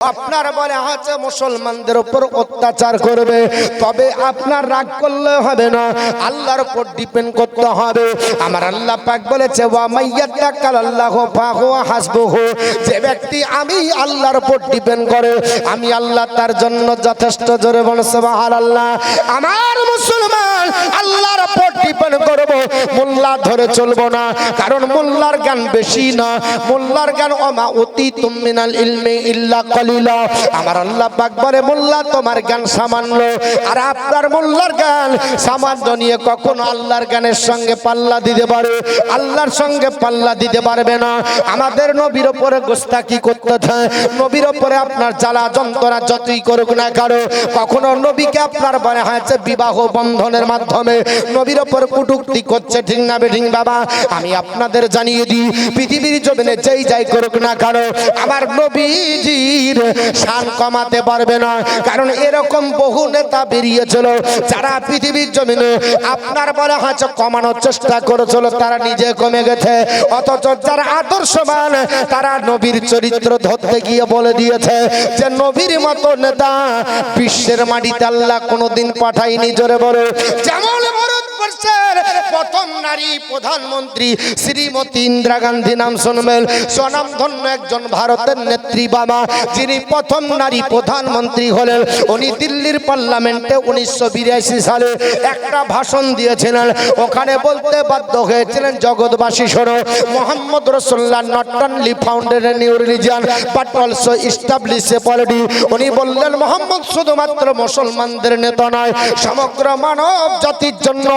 আপনার বলে আছে মুসলমানদের উপর অত্যাচার করবে, তবে আপনার রাগ করলে হবে না, আল্লাহর উপর ডিপেন্ড করতে হবে। আমার আল্লাহ পাক বলেছে ওয়া মাইয়াতাকাল্লাহু ফাহুয়া হাসবুহু, যে ব্যক্তি আমি আল্লাহর উপর ডিপেন্ড করে আমি আল্লাহ তার জন্য যথেষ্ট। জোরে বল সুবহানাল্লাহ। আমার মুসলমান আল্লাহর উপর ডিপেন্ড করব, মোল্লা ধরে চলবো না, কারণ মোল্লার জ্ঞান বেশি না, মোল্লার জ্ঞান ওমা উতিতুম মিনাল ইলমি ইল্লা কলিলা। আমার আল্লাহ পাক বলে মোল্লা তোমার জ্ঞান সামান্য, আর আপনার মোল্লার জ্ঞান সামান্য নিয়ে কখনো আল্লাহর জ্ঞানের সঙ্গে পাল্লা দিতে পারে, আল্লাহর সঙ্গে পাল্লা দিতে পারবে না। আমাদের নবীর উপরে গোস্তাকি করতেছে, নবীর উপরে আপনার জ্বালা যন্ত্রণা যতই করুক না কারো, কখনো নবীকে আপনার বলে হয়েছে বিবাহ বন্ধনের মাধ্যমে নবীর উপর কটূক্তি করছে, ঠিক না বেঠিক বাবা? আমি আপনাদের জানিয়ে দিই, পৃথিবীর জমিনে যেই যাই করুক না কারো, আমার নবীজির শান কমাতে পারবে না। কারণ এরকম বহু নেতা বেরিয়েছিল যারা পৃথিবীর জমিনে আপনার বলা হয়েছে কমানোর চেষ্টা করেছিল, তারা নিজে কমে গেছে। অথচ যারা আদর্শবান তারা নবীর চরিত্র ধরতে গিয়ে বলে দিয়েছে যে নবীর মতো নেতা বিশ্বের মাটিতে আল্লাহ কোনোদিন পাঠায়নি। জোরে বলো। যেমন ভারতবর্ষের প্রথম নারী প্রধানমন্ত্রী শ্রীমতী ইন্দিরা গান্ধী, নাম শুনবেন, স্বনামধন্য একজন ভারতের নেত্রী বাবা, যিনি প্রথম নারী প্রধানমন্ত্রী হলেন। উনি দিল্লির পার্লামেন্টে 1982 সালে একটা ভাষণ দিয়েছিলেন, ওখানে বলতে বাধ্য হয়েছিলেন জগৎবাসী শোনো, মোহাম্মদ রাসূলুল্লাহ not only founded a new religion but also establish a polity. উনি বললেন মোহাম্মদ শুধুমাত্র মুসলমানদের নেতা নয়, সমগ্র মানব জাতির জন্য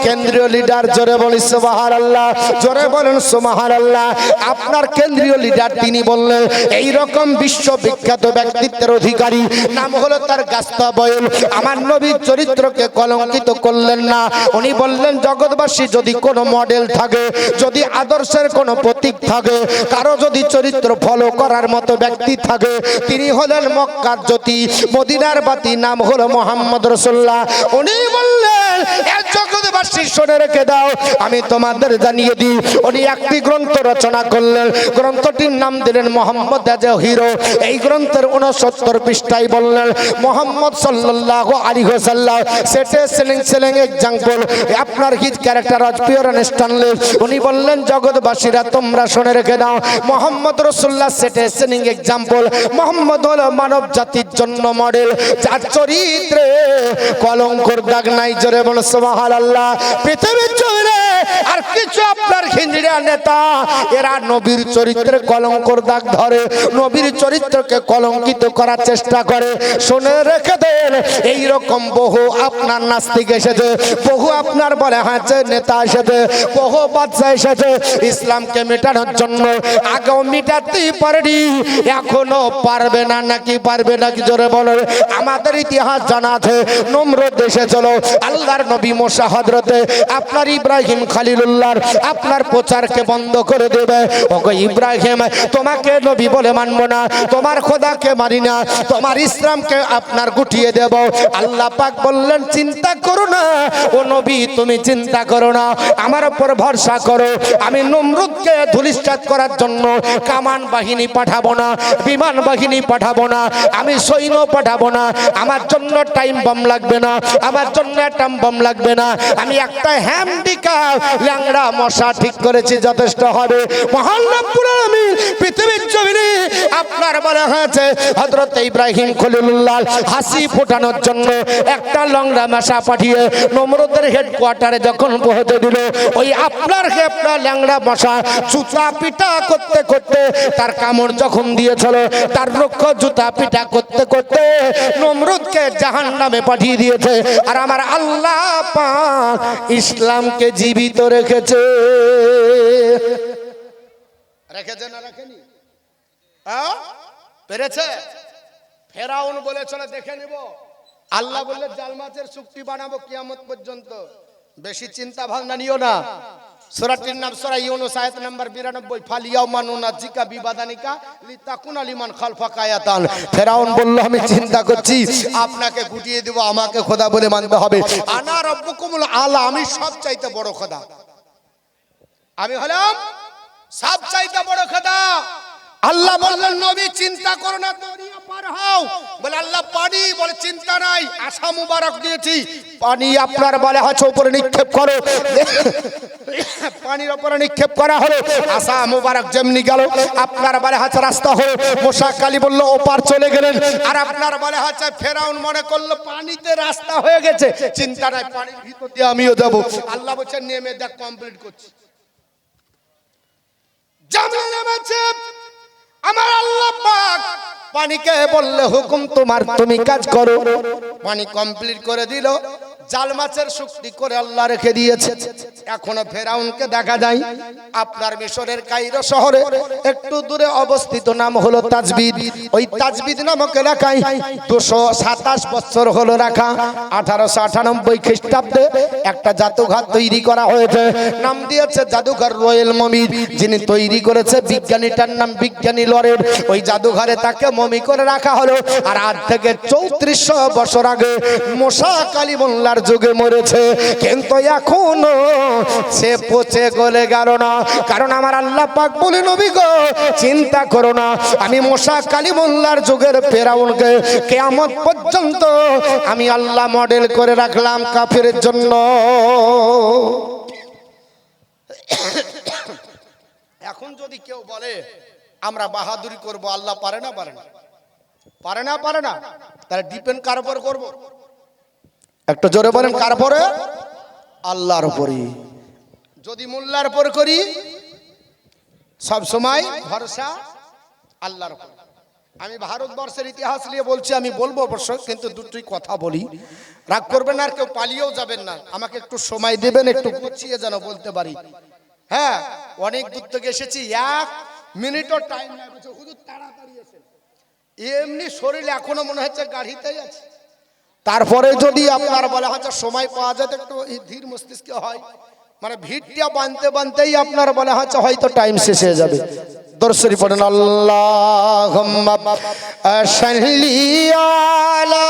কেন্দ্রীয় লিডার। জোরে বলি সুবহানাল্লাহ, জোরে বলেন সুবহানাল্লাহ। আপনার কেন্দ্রীয় লিডার তিনি বললেন এই রকম বিশ্ববিখ্যাত ব্যক্তিত্বের অধিকারী, নাম হলো তার গাস্তা বয়ল, আমার নবীর চরিত্রকে কলঙ্কিত করলেন না। উনি বললেন জগৎবাসী যদি কোনো মডেল থাকে, যদি আদর্শের কোনো প্রতীক থাকে, কারো যদি চরিত্র ফলো করার মতো ব্যক্তি থাকে, তিনি হলেন মক্কার জ্যোতি, মদিনার বাতি, নাম হলো মোহাম্মদ রাসূলুল্লাহ। উনি বললেন জগৎবাসী শুনে রেখে দাও, আমি তোমাদের জানিয়ে দিই, উনি একটি গ্রন্থ রচনা করলেন, গ্রন্থটির নাম দিলেন মোহাম্মদ এজ এ হিরো। এই গ্রন্থের 69 পৃষ্ঠায় বললেন মোহাম্মদ সাল্লাল্লাহু আলাইহি ওয়াসাল্লাম সেট এ সেলিং এক্সাম্পল আপনার his character of pure and stainless. উনি বললেন জগৎবাসীরা তোমরা শুনে রেখে দাও, মোহাম্মদ রাসূলুল্লাহ সেট এ সেলিং এক্সাম্পল, মোহাম্মদ হলো মানব জাতির জন্য মডেল, যার চরিত্রে কলঙ্কর দাগ নাই। জোরে বলো সুবহানাল্লাহ। পৃথিবীর জমিনে আর কিছু আপনার হিজড়া নেতা এরা নবীর চরিত্রে কলঙ্কর দাগ ধরে, নবীর চরিত্রকে কলঙ্কিত করার চেষ্টা করে। শুনে রেখে দেন এইরকম বহু আপনার নাস্তিক এসেছে, বহু আপনার বলে হয়েছে নেতা এসেছে, বহু বাদশা এসেছে ইসলামকে মেটানোর জন্য, আগেও মিটাতেই পারেনি, এখনো পারবে না। নাকি পারবে নাকি? জোরে বলো। আমাদের ইতিহাস জানা আছে, নমরুদ এসেছিল আল্লাহর নবী মুসা হযরতে আপনার ইব্রাহিম খলিলুল্লাহর আপনার প্রচারকে বন্ধ করে দেবে। ওগো ইব্রাহিম, তোমাকে নবী বলে মানবো না, তোমার খোদাকে মারি না, তোমার ইসলামকে আপনার গুটিয়ে দেব। আল্লাহ পাক বললেন চিন্তা করো না ও নবী, তুমি চিন্তা করো না, আমার উপর ভরসা করো, আমি নমরুদকে ধূলিসাৎ করার জন্য কামান বাহিনী পাঠাবো না, বিমান বাহিনী পাঠাবো না, আমি সৈন্য পাঠাবো না, আমার জন্য টাইম বম লাগবে না, আমার জন্য অ্যাটম বম লাগবে না, আমি একটা হ্যান্ডিক্যাপ ল্যাংড়া মশা ঠিক করেছি, যথেষ্ট হবে। মহান রব্বুল আলামিন পৃথিবীর জমিনে আপনার বলা হয়েছে হযরত ইব্রাহিম খলিলুল্লাহ হাসি ফোটানোর জন্য একটা লংড়া মশা পাঠিয়ে নমরুদের হেডকোয়ার্টারে যখন পৌঁছে দিল, ওই আপনার ল্যাংড়া মশা জুতা পিটা করতে করতে তার কামড় যখন দিয়েছিল, তার রক্ষ জুতা পিটা করতে করতে নমরুদকে জাহান্নামে পাঠিয়ে দিয়েছে। আর আমার আল্লাহ পাক ইসলামকে জীবিত রেখেছে। রেখেছে না রাখেনি? পেরেছে? ফেরাউন বলেছিল দেখে নিব, আল্লাহ বললে জাল মাছের চুক্তি বানাবো কিয়ামত পর্যন্ত। বেশি চিন্তা ভাবনা নিও না। সূরাটির নাম সূরা ইউনূস আয়াত নাম্বার 92, ফালিয়াউমা নুনাজ্জিকা বিবাদানিকা লিতাকুনা লিমান খালফাকা আয়াতান। ফেরাউন বলল আমি চিন্তা করছি আপনাকে গুটিয়ে দেব, আমাকে খোদা বলে মানতে হবে। আনা রাব্বুকুমুল আলা, আমি সবচাইতে বড় খোদা, আমি হলাম সবচাইতে বড় খোদা। আল্লাহ বললেন নবী চিন্তা করো না, দুনিয়া বলে আল্লাহ পানি, বলে চিন্তা নাই, আশা মুবারক দিয়েছি, পানি আপনার বলে হচ্ছে উপরে নিক্ষেপ করো। পানির উপরে নিক্ষেপ করা হলো, আশা মুবারক যেমনি গেল আপনার বলে হচ্ছে রাস্তা হলো। মুসা কালী বলল ওপার চলে গেলেন, আর আপনার বলে হচ্ছে ফেরাউন মনে করলো পানিতে রাস্তা হয়ে গেছে, চিন্তা নাই, পানির ভিতর দিয়ে আমিও যাবো। আল্লাহ বলছেন নেমে দেখ, কমপ্লিট করছি। জামলা নামাচ্ছে, আমার আল্লাহ পাক পানিকে বললে হুকুম তোমার, তুমি কাজ করো। পানি কমপ্লিট করে দিল, জাল মাছের শুকতি করে আল্লাহ রেখে দিয়েছে। এখনো ফেরাউনকে দেখা যায়। আপনার মিশরের কায়রো শহরে একটু দূরে অবস্থিত, নাম হলো তাজবিদ। ওই তাজবিদ নামক এলাকায় 227 বছর হলো রাখা। 1898 খ্রিস্টাব্দে একটা জাদুঘর তৈরি করা হয়েছে, নাম দিয়েছে জাদুঘর রয়্যাল মমি। যিনি তৈরি করেছে বিজ্ঞানীটার নাম বিজ্ঞানী লরেড। ওই জাদুঘরে তাকে মমি করে রাখা হলো। আর আজ থেকে 3400 বছর আগে মুসা কালিমুল্লাহর যুগে মরেছে, কিন্তু এখনো সে পচে গলে গেল না। কারণ আমার আল্লাহ পাক বলে নবী গো চিন্তা করো না, আমি মুসা কালিমুল্লাহর যুগের ফেরাউনকে কিয়ামত পর্যন্ত আমি আল্লাহ মডেল করে রাখলাম কাফেরের জন্য। এখন যদি কেউ বলে আমরা বাহাদুরি করব, আল্লাহ পারে না, পারে না, পারে না, পারে না, তাহলে ডিপেন্ড কার উপর করব? একটু জোরে বলেন, কার উপরে? আল্লাহর উপরে। যদি মোল্লার উপর করি, সব সময় ভরসা আল্লাহর উপর। আমি ভারতবর্ষের ইতিহাস নিয়ে বলছি, আমি বলবো অবশ্য, কিন্তু দুটোই কথা বলি, রাগ করবেন না, আর কেউ পালিয়েও যাবেন না। আমাকে একটু সময় দেবেন, একটু গুছিয়ে যেন বলতে পারি। হ্যাঁ, অনেক দূর থেকে এসেছি, 1 মিনিটও টাইম নাই, হুজুর তাড়াতাড়ি এসেন। এমনি শরীর এখনো মনে হচ্ছে গাড়িতেই আছে। তারপরে যদি আপনার বলা হচ্ছে সময় পাওয়া যায়, একটু ধীর মস্তিষ্কে হয়, মানে ভিড়টা বানতে বানতেই আপনার বলা হচ্ছে হয়তো টাইম শেষ হয়ে যাবে। দরশরী পড়েন, আল্লাহুম্মা সাল্লি আলা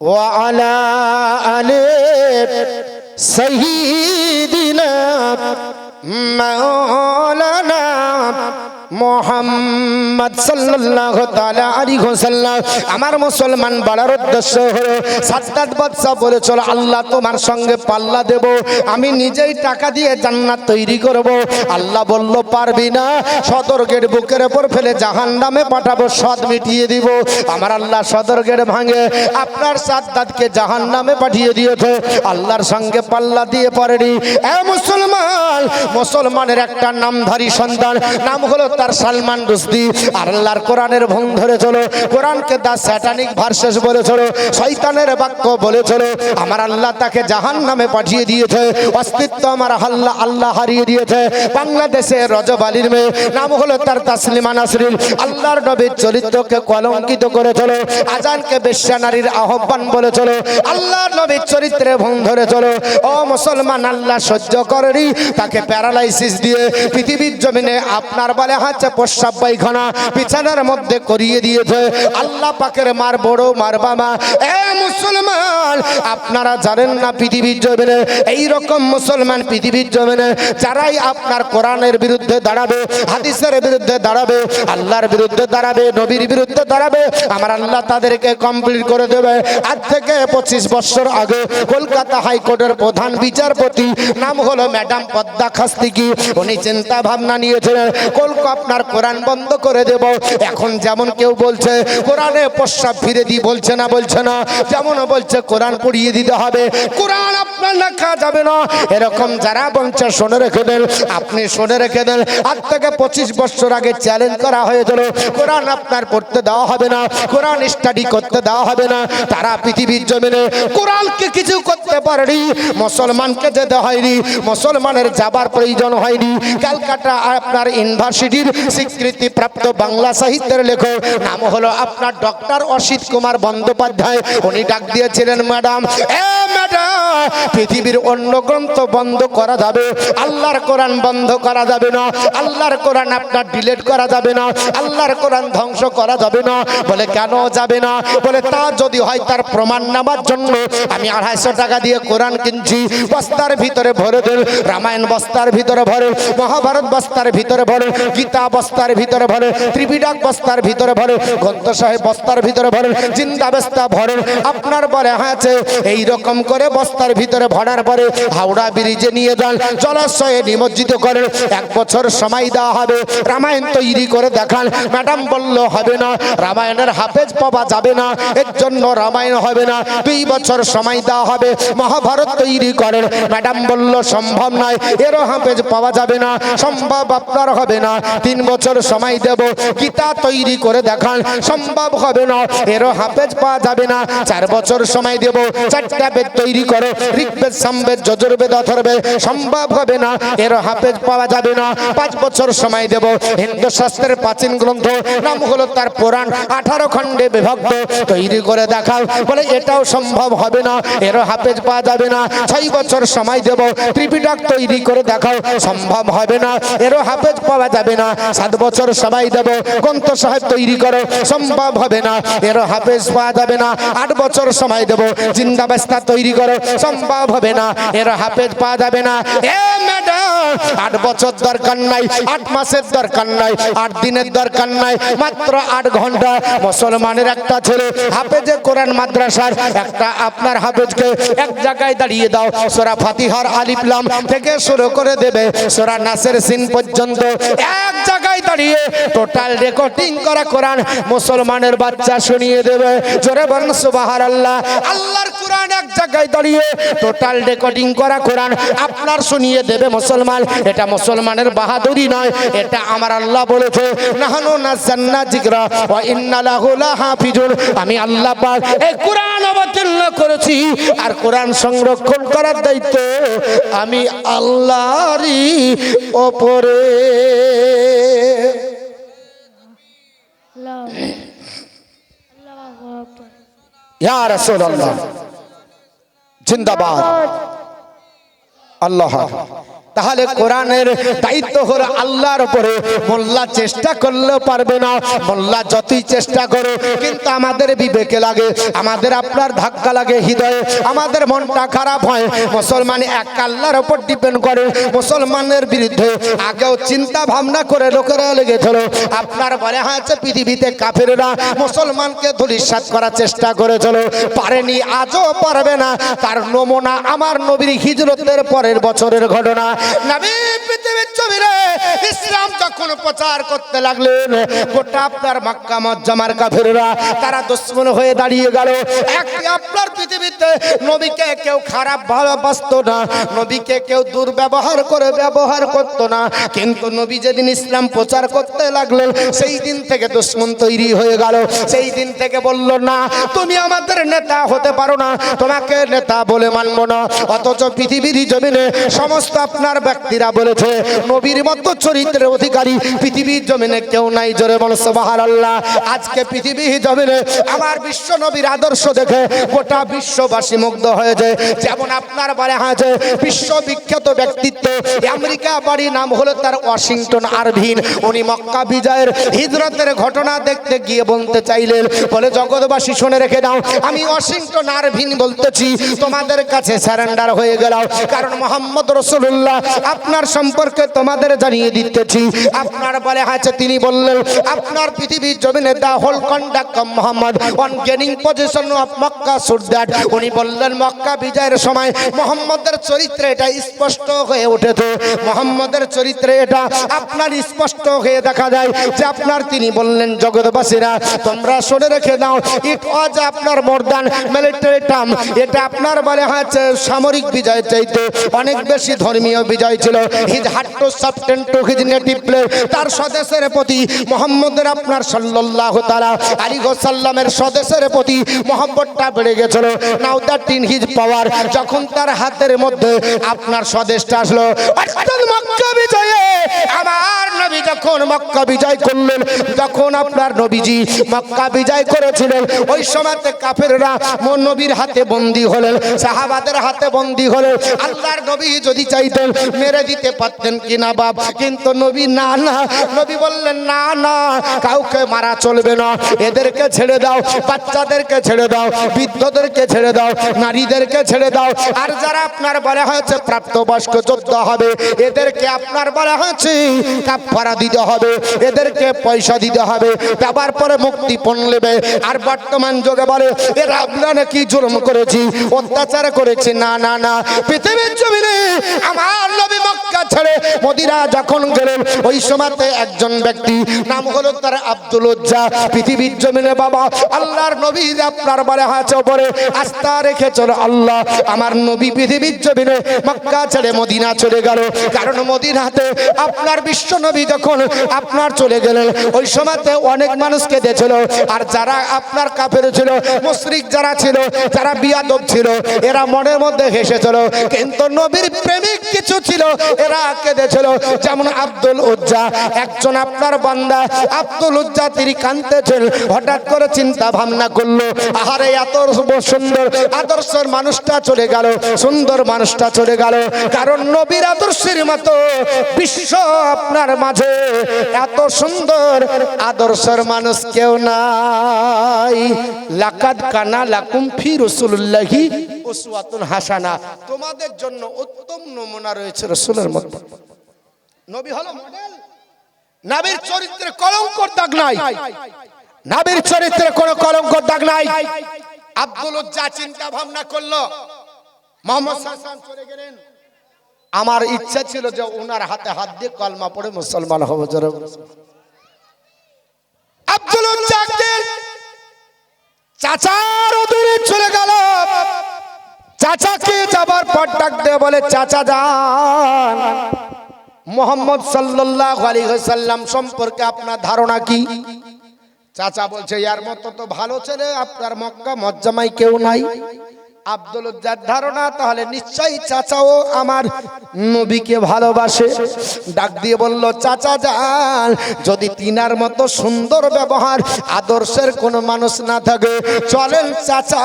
وعلى آل سيدنا مولانا মুহাম্মদ সাল্লাল্লাহু তাআলা আলাইহি ওয়াসাল্লাম। আমার মুসলমান বলার উদ্দেশ্য হলো, সাদ্দাত বাদশা বলেছিল আল্লাহ তোমার সঙ্গে পাল্লা দেব, আমি নিজেই টাকা দিয়ে জান্নাত তৈরি করব। আল্লাহ বলল পারবি না, সদর গেট বুকের উপর ফেলে জাহান্নামে পাঠাবো, স্বাদ মিটিয়ে দিব। আমার আল্লাহ সদর গেট ভাঙে আপনার সাদ্দাতকে জাহান্নামে পাঠিয়ে দিয়েছে, আল্লাহর সঙ্গে পাল্লা দিয়ে পারেনি। এ মুসলমান, মুসলমানের একটা নামধারী সন্তান, নাম হলো তার সালমান রুশদি। আর আল্লাহর কোরআনের ভং ধরে চলো, কোরআনকে দা স্যাটানিক ভার্সেস বলে চলো, শয়তানের বাক্য বলে চলো। আমার আল্লাহ তাকে জাহান্নামে পাঠিয়ে দিয়েছে, অস্তিত্ব আমার আল্লাহ হারিয়ে দিয়েছে। বাংলাদেশে রজব আলীর মেয়ে, নাম হলো তার তাসলিমা নাসরিন, আল্লাহর নবীর চরিত্রকে কলঙ্কিত করে চলো, আজানকে বেশ্যা নারীর আহ্বান বলে চলো, আল্লাহর নবীর চরিত্রে ভং ধরে চলো। ও মুসলমান, আল্লাহ সহ্য করেনি, তাকে প্যারালাইসিস দিয়ে পৃথিবীর জমিনে আপনার বলে হচ্ছে প্রস্রাব পায়খানা বিছানার মধ্যে করিয়ে দিয়েছে। আল্লাহ পাকের মার বড় মার বাবা। এ মুসলমান, আপনারা জানেন না পৃথিবীর জমিনে এইরকম মুসলমান পৃথিবীর জমিনে যারাই আপনার কোরআনের বিরুদ্ধে দাঁড়াবে, হাদিসের বিরুদ্ধে দাঁড়াবে, আল্লাহর বিরুদ্ধে দাঁড়াবে, নবীর বিরুদ্ধে দাঁড়াবে, আমার আল্লাহ তাদেরকে কমপ্লিট করে দেবে। আজ থেকে 25 বছর আগে কলকাতা হাইকোর্টের প্রধান বিচারপতি, নাম হলো ম্যাডাম পদ্মা খাস্তিকি, উনি চিন্তা ভাবনা নিয়েছিলেন আপনার কোরআন বন্ধ করে দেব। এখন যেমন কেউ বলছে কোরআনে প্রস্রাব ফিরে দি, বলছে না, বলছে না, যেমন বলছে কোরআন পড়িয়ে দিতে হবে, কোরআন আপনার লেখা যাবে না, এরকম যারা বলছে শুনে রেখে দেন, আপনি শুনে রেখে দেন। আজ থেকে 25 বছর আগে চ্যালেঞ্জ করা হয়েছিল কোরআন আপনার পড়তে দেওয়া হবে না, কোরআন স্টাডি করতে দেওয়া হবে না। তারা পৃথিবীর জমিনে কোরআনকে কিছু করতে পারেনি, মুসলমানকে যেতে হয়নি, মুসলমানের যাবার প্রয়োজন হয়নি। ক্যালকাটা আপনার ইউনিভার্সিটির স্বীকৃতি প্রাপ্ত বাংলা সাহিত্যের লেখক, নাম হলো আপনার ডক্টর অসিত কুমার বন্দ্যোপাধ্যায়। উনি ডাক দিয়েছিলেন ম্যাডাম, এ ম্যাডাম, পৃথিবীর অন্য গ্রন্থ বন্ধ করা যাবে, আল্লাহর কোরআন বন্ধ করা যাবে না। আল্লাহর কোরআন আপনার ডিলিট করা যাবে না, আল্লাহর কোরআন ধ্বংস করা যাবে না। বলে কেন যাবে না? বলে তা যদি হয় তার প্রমাণ নেবার জন্য আমি 250 টাকা দিয়ে কোরআন কিনছি, বস্তার ভিতরে ভরে দেন, রামায়ণ বস্তার ভিতরে ভরে, মহাভারত বস্তার ভিতরে ভরে, গীতা বস্তার ভিতরে ভরে, ত্রিপিটক বস্তার ভিতরে ভরে, গ্রন্থ সাহেব বস্তার ভিতরে ভরে, জিন্দা বস্তা ভরে। আপনার বলে হয়েছে এইরকম করে বস্তার ভিতরে ভরার পরে হাওড়া ব্রিজে নিয়ে যান, জলাশয়ে নিমজ্জিত করেন, 1 বছর সময় দেওয়া হবে, রামায়ণ তৈরি করে দেখান। ম্যাডাম বলল হবে না, রামায়ণের হাফেজ পাওয়া যাবে না, এর জন্য রামায়ণ হবে না, 2 বছর সময় দেওয়া হবে, মহাভারত তৈরি করেন। ম্যাডাম বলল সম্ভব নয়, এরও হাফেজ পাওয়া যাবে না, সম্ভব আপনার হবে না, 3 বছর সময় দেব, গীতা তৈরি করে দেখান, সম্ভব হবে না, এরও হাফেজ পাওয়া যাবে না, 4 বছর সময় দেব, 4টা বেদ তৈরি করো, ঋগ্বেদ, সামবেদ, যজুর্বেদ, অথর্বেদ, সম্ভব হবে না, এরও হাফেজ পাওয়া যাবে না, 5 বছর সময় দেব, হিন্দু শাস্ত্রের প্রাচীন গ্রন্থ নাম হলো তার পুরাণ, 18 খণ্ডে বিভক্ত, তৈরি করে দেখাও। বলে এটাও সম্ভব হবে না, এরও হাফেজ পাওয়া যাবে না, 6 বছর সময় দেব, ত্রিপিটক তৈরি করে দেখাও, সম্ভব হবে না, এরও হাফেজ পাওয়া যাবে না, 7 বছর সময় দেব, গ্রন্থ সাহেব তৈরি করো, সম্ভব হবে না, এরও হাফেজ পাওয়া যাবে না, 8 বছর সময় দেব, জিন্দা বস্তা তৈরি করো, সম্ভব হবে না, এরও হাফেজ পাওয়া যাবে না। এ ম্যাডাম 8 বছর দরকার নাই, 8 মাসের দরকার নাই, 8 দিনের দরকার নাই, মাত্র 8 ঘন্টা মুসলমানের একটা ছেলে হাফেজে কোরআন মাদ্রাসার একটা আপনার হাফেজকে এক জায়গায় দাঁড়িয়ে দাও, সূরা ফাতিহার আলিফ লাম থেকে শুরু করে দেবে সূরা নাসের সিন পর্যন্ত এক জায়গায় দাঁড়িয়ে টোটাল রেকর্ডিং করা কোরআন মুসলমানের বাচ্চা শুনিয়ে দেবে। জোরে বলেন সুবহানাল্লাহ। আল্লাহর কোরআন এক জায়গায় দাঁড়িয়ে টোটাল রেকর্ডিং করা কোরআন আপনার শুনিয়ে দেবে মুসলমান। এটা মুসলমানের বাহাদুরি নয়, এটা আমার আল্লাহ বলেছে নাহনু নাযালনা যিকরা ওয়া ইন্না লাহু লাহাফিজুন। আমি আল্লাহ পাক এই কোরআন অবতীর্ণ করেছি, আর কোরআন সংরক্ষণ করার দায়িত্ব আমি আল্লাহরই উপরে। ইয়া রাসূলুল্লাহ জিন্দাবাদ আল্লাহ। তাহলে কোরআনের দায়িত্ব হলো আল্লাহর উপরে। মোল্লা চেষ্টা করলেও পারবে না, মোল্লা যতই চেষ্টা করো, কিন্তু আমাদের বিবেকে লাগে, আমাদের আপনার ধাক্কা লাগে হৃদয়ে, আমাদের মনটা খারাপ হয়। মুসলমান এক আল্লাহর উপর ডিপেন্ড করে, মুসলমানের বিরুদ্ধে আগেও চিন্তা ভাবনা করে লোকেরা লেগেছিল। আপনার বলে হয়েছে পৃথিবীতে কাফেররা মুসলমানকে ধূলিসাৎ করার চেষ্টা করেছিল, পারেনি, আজও পারবে না। তার নমুনা আমার নবীর হিজরতের পরের বছরের ঘটনা। নবী পৃথিবীর জমিনে ইসলাম যখন প্রচার করতে লাগলেন, গোটা আপনার মক্কা মুআজ্জামার কাফেররা তারা দুশমন হয়ে দাঁড়িয়ে গেল। একটি আপনার পৃথিবীতে নবীকে কেউ খারাপ ভালোবাসতো না, নবীকে কেউ দুর্ব্যবহার করে ব্যবহার করতো না, কিন্তু নবী যেদিন ইসলাম প্রচার করতে লাগলেন সেই দিন থেকে দুশমন তৈরি হয়ে গেল। সেই দিন থেকে বলল না তুমি আমাদের নেতা হতে পারো না, তোমাকে নেতা বলে মানবো না। অথচ পৃথিবীর জমিনে সমস্ত আপনার ব্যক্তিরা বলেছে নবীর মতো চরিত্রের অধিকারী পৃথিবীর জমিনে কেউ নাই। জোরে বল সুবহানাল্লাহ। আজকে পৃথিবীর জমিনে আমার বিশ্ব নবীর আদর্শ দেখে গোটা বিশ্ববাসী মুগ্ধ হয়েছে। যেমন আপনার বলা হয়েছে বিশ্ববিখ্যাত ব্যক্তিত্ব, আমেরিকা বাড়ি, নাম হলো তার ওয়াশিংটন আরভিন। উনি মক্কা বিজয়ের হিজরতের ঘটনা দেখতে গিয়ে বলতে চাইলেন, বলে জগৎবাসী শুনে রেখে দাও, আমি ওয়াশিংটন আরভিন বলতেছি, তোমাদের কাছে সারেন্ডার হয়ে গেলাম, কারণ মুহাম্মদ রাসূলুল্লাহ আপনার সম্পর্কে তোমাদের জানিয়ে দিতেছি। আপনার বলে আছে, তিনি বললেন আপনার পৃথিবীর জমিনে the whole conduct of Muhammad on gaining position of Mecca should that. উনি বললেন মক্কা বিজয়ের সময় মুহাম্মদের চরিত্রে এটা স্পষ্ট হয়ে উঠেছে, মুহাম্মদের চরিত্রে এটা আপনার স্পষ্ট হয়ে দেখা যায় যে আপনার তিনি বললেন জগৎবাসীরা তোমরা শুনে রেখে দাও, ইট ওয়াজ আপনার মোর দ্যান মিলিটারি টার্ম। এটা আপনার বলে আছে সামরিক বিজয় চাইতে অনেক বেশি ধর্মীয় বিজয় ছিল। His heart to subtend to his native place. তার স্বদেশের প্রতি মুহাম্মদের আপনার সাল্লাল্লাহু তাআলা আলাইহি ওয়াসাল্লামের স্বদেশের প্রতি মহব্বতটা বেড়ে গেছিল। নাও দ্যাট ইন হিজ পাওয়ার, যখন তার হাতের মধ্যে আপনার স্বদেশটা আসলো, অর্থাৎ মক্কা বিজয়ে আমার নবী যখন মক্কা বিজয় করলেন, যখন আপনার নবীজি মক্কা বিজয় করেছিলেন, ওই সময়তে কাফেররা নবীর হাতে বন্দী হলেন, সাহাবাদের হাতে বন্দী হলেন। আল্লাহর নবী যদি চাইতেন মেরে দিতে পারতেন কিনা বাপ, কিন্তু নবী না, নবী বললেন না না, কাউকে মারা চলবে না, এদেরকে ছেড়ে দাও, বাচ্চাদেরকে ছেড়ে দাও, বৃদ্ধদেরকে ছেড়ে দাও, নারীদেরকে ছেড়ে দাও। আর যারা আপনার বলা হয়েছে প্রাপ্তবয়স্ক যোদ্ধা হবে, এদেরকে আপনার বলা হয়েছে কাফারা দিতে হবে, এদেরকে পয়সা দিতে হবে, দেওয়ার পরে মুক্তিপণ নেবে। আর বর্তমান যুগে বলে এরা আপনারা নাকি জুলুম করেছি, অত্যাচার করেছি। না না না, পৃথিবীর জমিনে আমার নবী মক্কা ছেড়ে মদিনা যখন গেলেন, ওই সময়তে একজন ব্যক্তি নাম হলো তার আব্দুল উজ্জা। পৃথিবীর জমিনে বাবা আল্লাহর নবী আপনার বলা হয়েছে উপরে আস্থা রেখে চলো আল্লাহ, আমার নবী পৃথিবীর জমিনে মক্কা ছেড়ে মদিনা চলে গেল। কারণ মদিনাতে আপনার বিশ্ব নবী যখন আপনার চলে গেলেন, ওই সময়তে অনেক মানুষকে দিয়েছিল। আর যারা আপনার কাফের ছিল, মুশরিক যারা ছিল, যারা বিয়াদব ছিল, এরা মনের মধ্যে হেসেছিল। কিন্তু নবীর প্রেমিক কিছু ছিল, এরা কেঁদেছিল। যেমন আব্দুল উজ্জা, একজন আপনার বান্দা আব্দুল উজ্জা, তিনি কাঁদতেছেন। হঠাৎ করে চিন্তা ভাবনা করলো, আহারে এত সুন্দর আদর্শের মানুষটা চলে গেল, সুন্দর মানুষটা চলে গেল। কারণ নবীর আদর্শের মতো বিশ্ব আপনার মাঝে এত সুন্দর আদর্শের মানুষ কেউ নাই। লাকাদ কানা লাকুম ফি রাসূলিল্লাহি উসওয়াতুন হাসানা, তোমাদের জন্য উত্তম নমুনা রয়েছে রাসূলের মধ্যে। নবী হলো মডেল, নবীর চরিত্রে কলঙ্কর দাগ নাই, নবীর চরিত্রে কোনো কলঙ্কর দাগ নাই। আব্দুল উজ্জা চিন্তা ভাবনা করলো, মুহাম্মদ সাল্লাল্লাহু আলাইহি ওয়াসাল্লাম চলে গেলেন, আমার ইচ্ছা ছিল যে ওনার হাতে হাত দিয়ে কলমা পড়ে মুসলমান হব। আব্দুল উজ্জা চাচার অধীনে চলে গেল। চাচাকে যাবার পর ডাক দিয়ে বলে, চাচা যান, মুহাম্মদ সাল্লাল্লাহু আলাইহি ওয়াসাল্লাম সম্পর্কে আপনার ধারণা কি? চাচা বলছে, ইয়ার মতো তো ভালো ছেলে আপনার মক্কা মজ্জামাই কেউ নাই। আব্দুল উজ্জার ধারণা, তাহলে নিশ্চয়ই চাচাও আমার নবীকে ভালোবাসে। ডাক দিয়ে বলল, চাচা যান, যদি তিনার মতো সুন্দর ব্যবহার আদর্শের কোনো মানুষ না থাকে, চলেন চাচা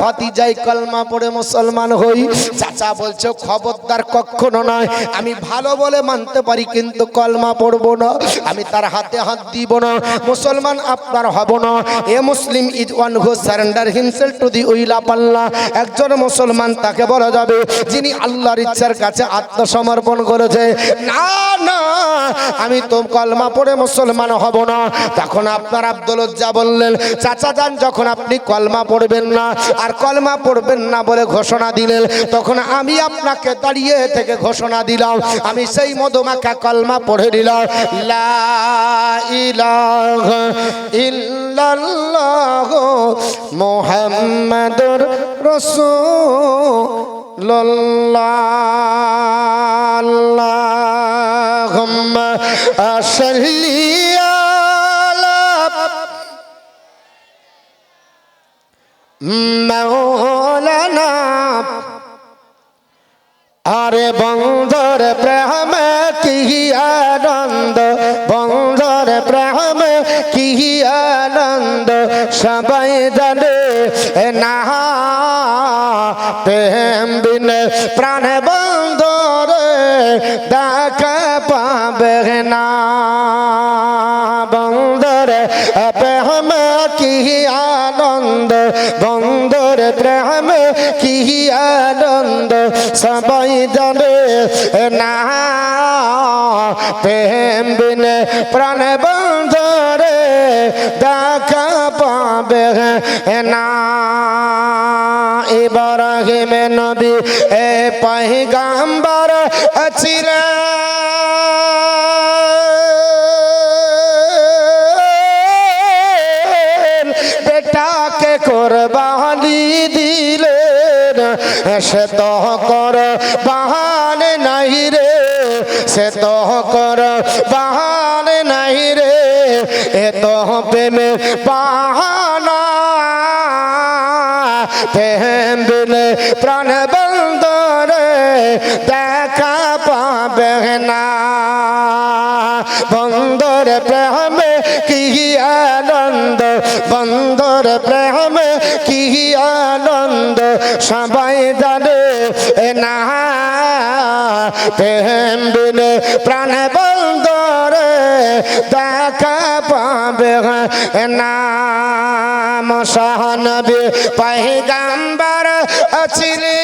ভাতিজাই কলমা পড়ে মুসলমান হই। চাচা বলছে, খবরদার, কখনো নয়, আমি ভালো বলে মানতে পারি, কিন্তু কলমা পড়বো না, আমি তার হাতে হাত দিব না, মুসলমান আপনার হব না। A Muslim is one who surrender himself to the will of Allah. একজন মুসলমান তাকে বলা যাবে যিনি আল্লাহর ইচ্ছার কাছে আত্মসমর্পণ করেছে। না না, আমি তো কলমা পড়ে মুসলমান হব না। তখন আপনার আব্দুল উজ্জা বললেন, চাচা যান, যখন আপনি কলমা পড়বেন না আর কলমা পড়বেন না বলে ঘোষণা দিলেন, তখন আমি আপনাকে দাঁড়িয়ে থেকে ঘোষণা দিলাম, আমি সেই মধুমাখা কলমা পড়ে দিলাম, লা ইলাহা ইল্লাল্লাহ মুহাম্মাদুর রাসূলুল্লাহ। আল্লাহুম্মা সাল্লি আলা মাওলানা। আরে বন্ধুর প্রেম কি আনন্দ, বন্ধুর প্রেম কি আনন্দ, সবাই জানে না, প্রেম বিনে প্রাণ বন্ধুর দেখা পাবে না। বন্ধুর প্রেম কি আনন্দ, বন্ধুর প্রেম কি আনন্দ, সবাই জানে না, প্রেম বিনে প্রাণ বন্ধুরে দেখা পাবে না। ইব্রাহিম নবী এ পয়গম্বর ছিলেন, বেটাকে কুরবানি দিলেন, সে তো কুরবানি নাই রে, সে তো কুরবানি নাই রে, এ তো প্রেমে বাহানা, প্রেম বিনে প্রাণ বন্ধুরে দেখা পাবে না। বন্ধুর প্রেম কি আনন্দ সবাই জানে না প্রেম বিনে প্রাণ বন্ধুর দেখা পাবে না মহানবী পয়গম্বর ছিলেন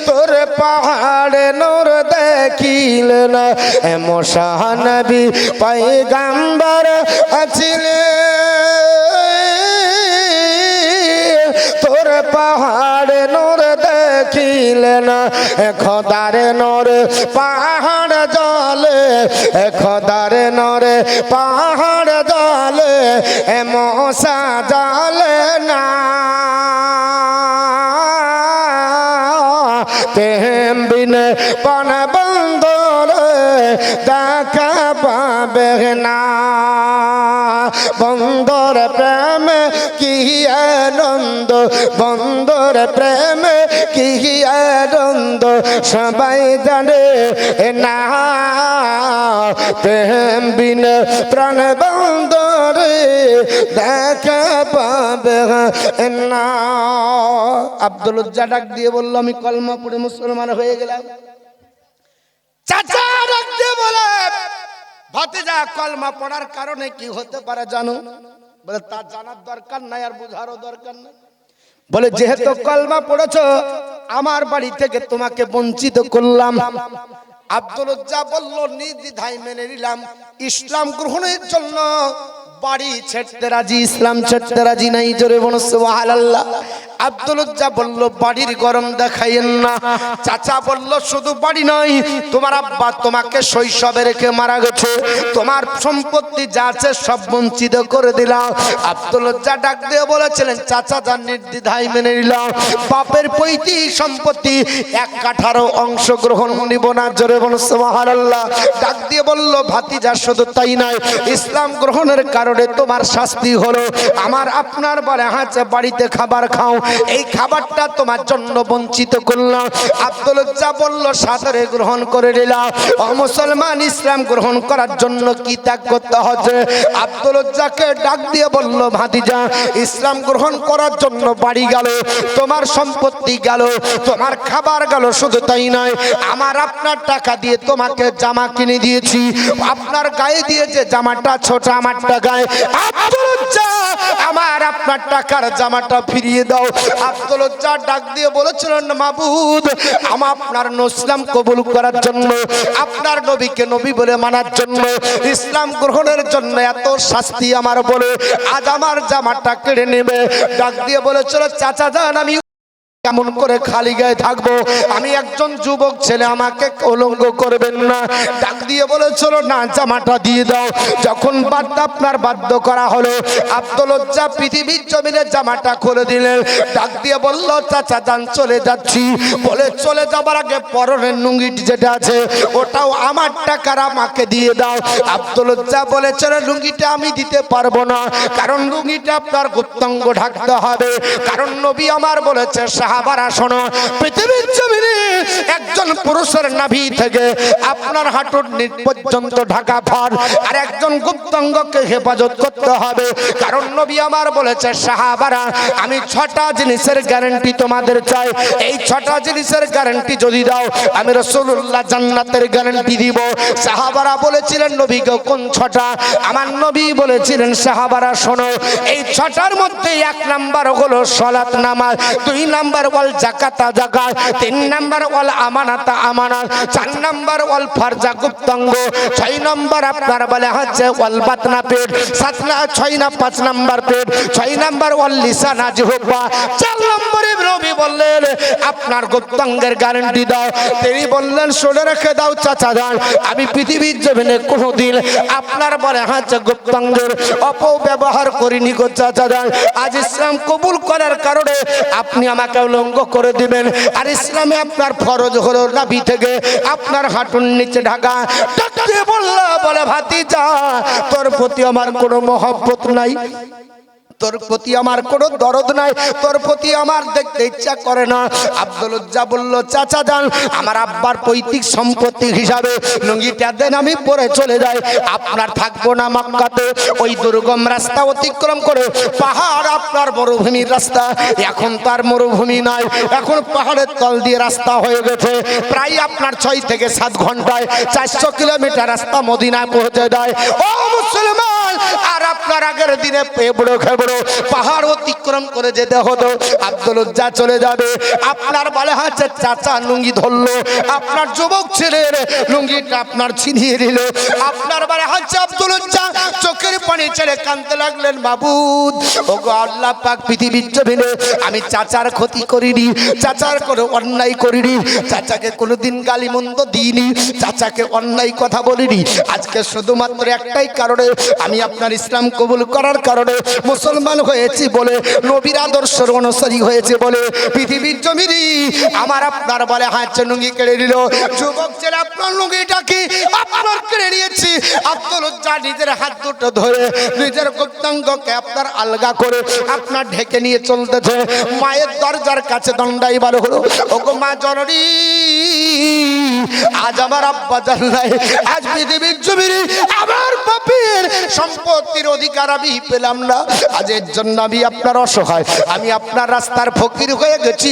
তোর পাহাড়ে নূর দেখিলেন মহানবী পয়গম্বর ছিলেন তোর পাহাড়ে নূর দেখিলেন খোদার নূর পাহাড় জলে খোদার নূর পাহাড় জলে মশা জলে না প্রেম বিনে পণ বন্ধুর দেখা পাবে না বন্ধুর প্রেম কি আনন্দ বন্ধুর প্রেম কি আনন্দ সবাই জানে না প্রেম বিনে প্রাণ বন্ধুর দেখা পাবে না আব্দুল উজ্জা ডাক দিয়ে বলল আমি কলমা পড়ে মুসলমান হয়ে গেলাম চাচা ডাক দিয়ে বলে ভাতিজা কলমা পড়ার কারণে কি হতে পারে জানো বলে তা জানার দরকার নাই আর বুঝারও দরকার নাই বলে যেহেতু কলমা পড়েছো আমার বাড়ি থেকে তোমাকে বঞ্চিত করলাম আব্দুল উজ্জা বলল নির্দ্বিধায় মেনে নিলাম ইসলাম গ্রহণের জন্য বাড়ি ছেড়তে রাজি ইসলাম ছেড়তে রাজি নাই জোরে বলো সুবহানাল্লাহ আব্দুল উজ্জা বলল বাড়ির গরম দেখাইয়েন না চাচা বলল শুধু বাড়ি নয় তোমার আব্বা তোমাকে শৈশবে রেখে মারা গেছে তোমার সম্পত্তি যা আছে সব বঞ্চিত করে দিলাম আব্দুল উজ্জা ডাক দিয়ে বলেছিলেন চাচা যার নির্দ্বিধায় মেনে নিলাম বাপের পৈতৃক সম্পত্তি এক কাঠারও অংশ গ্রহণ নিব না জোরে বলো সুবহানাল্লাহ ডাক দিয়ে বলল ভাতিজা শুধু তাই নয় ইসলাম গ্রহণের কারণে তোমার শাস্তি হলো আমার আপনার বলে হাঁচে বাড়িতে খাবার খাও এই খাবারটা তোমার জন্য বঞ্চিত করলাম আব্দুল উজ্জা বলল সাদরে গ্রহণ করে নিলাম ও মুসলমান ইসলাম গ্রহণ করার জন্য কি ত্যাগ করতে হবে আব্দুল উজ্জাকে ডাক দিয়ে বলল ভাতিজা ইসলাম গ্রহণ করার জন্য বাড়ি গেল তোমার সম্পত্তি গেল তোমার খাবার গেল শুধু তাই নয় আমার আপনার টাকা দিয়ে তোমাকে জামা কিনে দিয়েছি আপনার গায়ে দিয়ে যে জামাটা ছোট আমার টাকায় আব্দুল উজ্জা আমার আপনার টাকার জামাটা ফিরিয়ে দাও আব্দুল উজ্জা ডাক দিয়ে বলেছিলেন মাবুদ আমি আপনার ইসলাম কবুল করার জন্য আপনার নবীকে নবী বলে মানার জন্য ইসলাম গ্রহণের জন্য এত শাস্তি আমার বলে আজ আমার জামাটা কেড়ে নেবে ডাক দিয়ে বলেছিল চাচা যান আমি কেমন করে খালি গায়ে থাকবো আমি একজন যুবক ছেলে আমাকে উলঙ্গ করবেন না ডাক দিয়ে বলেছিল না জামাটা দিয়ে দাও যখন আপনার বাধ্য করা হলো আব্দুল উজ্জা পৃথিবীর জমিনে জামাটা খুলে দিলেন ডাক দিয়ে বলল চাচা যান চলে যাচ্ছি বলে চলে যাবার আগে পরনের লুঙ্গিটি যেটা আছে ওটাও আমার টাকার আমাকে দিয়ে দাও আব্দুল উজ্জা বলেছিল লুঙ্গিটা আমি দিতে পারবো না কারণ লুঙ্গিটা আপনার গুপ্তাঙ্গ ঢাকতে হবে কারণ নবী আমার বলেছে সাহাবারা শোনো পৃথিবীর জমিনে একজন পুরুষের নাভি থেকে আপনার হাঁটুর নিচ পর্যন্ত ঢাকা ফর আর একজন গুপ্তাঙ্গকে হেফাজত করতে হবে কারণ নবী আমার বলেছে সাহাবারা আমি 6টা জিনিসের গ্যারান্টি তোমাদের চাই এই 6টা জিনিসের গ্যারান্টি যদি দাও আমি রাসূলুল্লাহ জান্নাতের গ্যারান্টি দিব সাহাবারা বলেছিলেন নবী গো কোন 6টা আমার নবী বলেছিলেন সাহাবারা শোনো এই 6টার মধ্যে 1 নাম্বার হলো সালাত নামাজ 2 নাম্বার ওয়াল যাকাতা যাকাত 3 নাম্বার ওয়াল আমানাতা আমানত 4 নাম্বার ওয়াল ফরজা গুপ্তাঙ্গ 6 নাম্বার আপনার বলে হচ্ছে ওয়াল বাতনা পেট 6 না 5 নাম্বার পেট 6 নাম্বার ওয়াল লিসান জিহ্বা 4 নম্বরে নবী বললেন আপনার গুপ্তাঙ্গের গ্যারান্টি দাও তিনি বললেন শুনে রেখে দাও চাচা যান আমি পৃথিবীর জমিনে কোনোদিন আপনার বলে হচ্ছে গুপ্তাঙ্গের অপব্যবহার করিনি গো চাচা যান আজ ইসলাম কবুল করার কারণে আপনি আমাকে উলঙ্গ করে দিবেন আর ইসলামে আপনার ফরজ হলো নাভি থেকে আপনার হাঁটুর নিচে ঢাকা ডাকতে বলল বলে ভাতিজা তোর প্রতি আমার কোনো মহব্বত নাই তোর প্রতি আমার কোনো দরদ নাই, তোর প্রতি আমার দেখতে ইচ্ছা করে না। আব্দুল উজ্জা বলল, চাচা যান, আমার আব্বার পৈতৃক সম্পত্তি হিসাবে লুঙ্গিটা দেন, আমি পরে চলে যাই। আপনার থাকবো না মক্কাতে, ওই দুর্গম রাস্তা অতিক্রম করে পাহাড়, আপনার মরুভূমির রাস্তা। এখন তার মরুভূমি নাই, এখন পাহাড়ের তল দিয়ে রাস্তা হয়ে গেছে। প্রায় আপনার 6 থেকে 7 ঘন্টায় 400 কিলোমিটার রাস্তা মদিনায় পৌঁছে যায়। ও মুসলমান, আর আপনার আগের দিনে পেবড়ো খেবড়ো পাহাড় অতিক্রম করে যেতে হতো। আব্দুল উজ্জা চলে যাবে, আপনার বলে হচ্ছে চাচা লুঙ্গি ধরলো, আপনার যুবক ছেলের লুঙ্গিটা আপনার ছিনিয়ে দিল। আপনার বলে হচ্ছে আব্দুল উজ্জা চোখের পানি ছেড়ে কাঁদতে লাগলেন, মাবুদ ওগো আল্লাহ পাক, পৃথিবীর জমিনে আমি চাচার ক্ষতি করিনি, চাচার কোনো অন্যায় করিনি, চাচাকে কোনোদিন গালি মন্দ দিইনি, চাচাকে অন্যায় কথা বলিনি। আজকে শুধুমাত্র একটাই কারণে, আমি আপনার ইসলাম কবুল করার কারণে মুসলমান হয়েছি বলে, নবীর আদর্শের অনুসারী হয়েছে বলে পৃথিবীর জমিনে আমার আপনার বলে হাত লুঙ্গি কেড়ে নিল। যুবক ছেলে আপনার লুঙ্গিটা কি আপনার কেড়ে নিয়েছি। আব্দুল উজ্জা নিজের হাত দুটো ধরে নিজের গুপ্তাঙ্গকে আপনার আলগা করে আপনার ঢেকে নিয়ে চলতেছে। মায়ের দরজার কাছে দণ্ডাই ভালো হলো, ওগো মা জননী, আজ আমার আব্বা জানলাই, আজ পৃথিবীর জমিনে আমার বাপের সম্পত্তির অধিকার আমি পেলাম না। আজ এর জন্য আমি আপনার অসহায়, আমি আপনার রাস্তার ফকির হয়ে গেছি।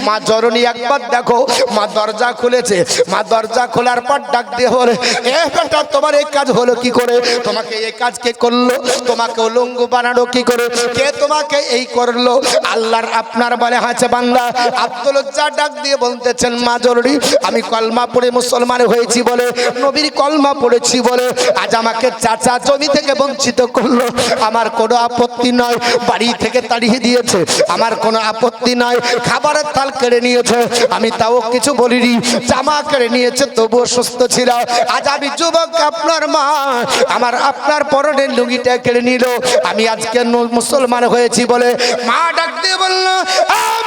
মা জননী একবার দেখো, মা দরজা খুলেছে। মা দরজা খোলার পর ডাক দিয়ে বলে, এ বেটা তোমার এই কাজ হলো কি করে? তোমাকে এই কাজ কে করলো? তোমাকে উলঙ্গ বানানো কি করে? কে তোমাকে এই করলো? আল্লাহর আপনার বলে হাঁচে বান্দা। আব্দুল উজ্জা ডাক দিয়ে বলতেছেন, মা জননী, আমি কলমা পড়ে মুসলমান হয়েছি বলে, নবীর কলমা পড়েছি বলে আজ আমাকে চাচা জমি থেকে বঞ্চিত করলো। আমার কোনো আপত্তি নয়, বাড়ি থেকে তাড়িয়ে দিয়েছে, আমার কোনো আপত্তি নয়, খাবারের থাল কেড়ে নিয়েছে, আমি তাও কিছু বলিনি, জামা কেড়ে নিয়েছে, তবুও সুস্থ ছিল। আজ আমি যুবক, আপনার মা আমার আপনার পরনের লুঙ্গিটা কেড়ে নিল, আমি আজকে মুসলমান হয়েছি বলে। মা ডাক দিয়ে বলল,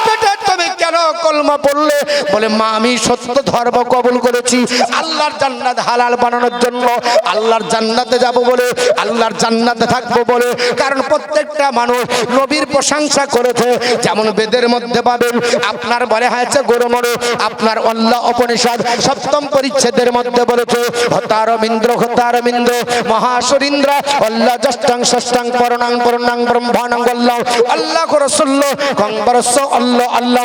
বেটা তুমি কেন কলমা পড়লে? বলে, মা আমি সত্য ধর্ম কবুল করেছি আল্লাহর জান্নাত হালাল বানানোর জন্য, আল্লাহর জান্নাতে যাব বলে, আল্লাহর জান্নাতে থাকবো বলে। কারণ প্রত্যেকটা মানুষ নবীর প্রশংসা করেছে। যেমন বেদের মধ্যে পাবেন আপনার বলে হয়েছে গরুমরু, আপনার আল্লাহ উপনিষদ 7ম পরিচ্ছেদের মধ্যে বলেছে, হতারমিন্দ্র হতারমিন্দ্র মহাসুরিন্দ্র আল্লাহ জষ্টাং ষষ্ঠাং পরণাং পরণাং ব্রহ্মাণং আল্লাহ আল্লাহ রাসূলুল্লাহ কংবরস আল্লাহ আল্লাহ